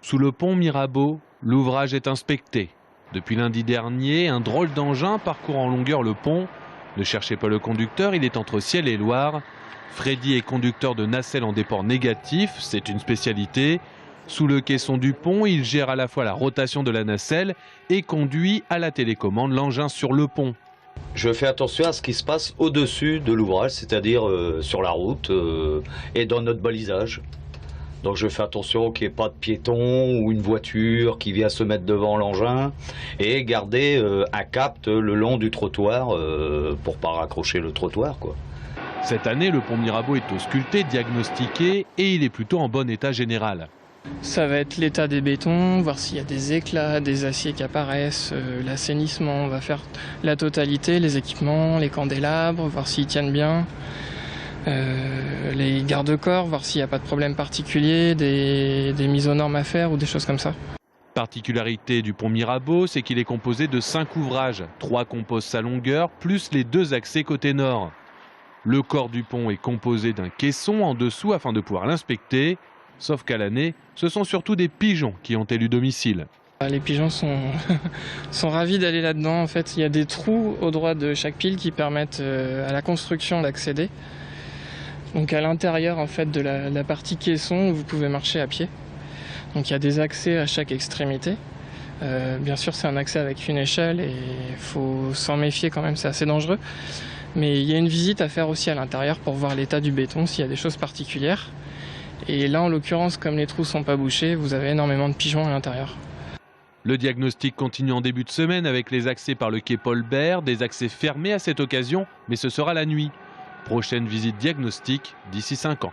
Sous le pont Mirabeau, l'ouvrage est inspecté. Depuis lundi dernier, un drôle d'engin parcourt en longueur le pont. Ne cherchez pas le conducteur, il est entre Ciel et Loire. Freddy est conducteur de nacelle en déport négatif, c'est une spécialité. Sous le caisson du pont, il gère à la fois la rotation de la nacelle et conduit à la télécommande l'engin sur le pont. Je fais attention à ce qui se passe au-dessus de l'ouvrage, c'est-à-dire sur la route et dans notre balisage. Donc je fais attention qu'il n'y ait pas de piéton ou une voiture qui vient se mettre devant l'engin et garder un cap le long du trottoir pour ne pas raccrocher le trottoir, quoi. Cette année, le pont Mirabeau est ausculté, diagnostiqué et il est plutôt en bon état général. Ça va être l'état des bétons, voir s'il y a des éclats, des aciers qui apparaissent, l'assainissement, on va faire la totalité, les équipements, les candélabres, voir s'ils tiennent bien. Les garde-corps, voir s'il n'y a pas de problème particulier, des mises aux normes à faire ou des choses comme ça. Particularité du pont Mirabeau, c'est qu'il est composé de 5 ouvrages. 3 composent sa longueur, plus les 2 accès côté nord. Le corps du pont est composé d'un caisson en dessous afin de pouvoir l'inspecter. Sauf qu'à l'année, ce sont surtout des pigeons qui ont élu domicile. Les pigeons sont ravis d'aller là-dedans. En fait, il y a des trous au droit de chaque pile qui permettent à la construction d'accéder. Donc à l'intérieur en fait de la partie caisson, vous pouvez marcher à pied. Donc il y a des accès à chaque extrémité. Bien sûr, c'est un accès avec une échelle et il faut s'en méfier quand même, c'est assez dangereux. Mais il y a une visite à faire aussi à l'intérieur pour voir l'état du béton, s'il y a des choses particulières. Et là, en l'occurrence, comme les trous ne sont pas bouchés, vous avez énormément de pigeons à l'intérieur. Le diagnostic continue en début de semaine avec les accès par le quai Paul Bert, des accès fermés à cette occasion, mais ce sera la nuit. Prochaine visite diagnostique d'ici 5 ans.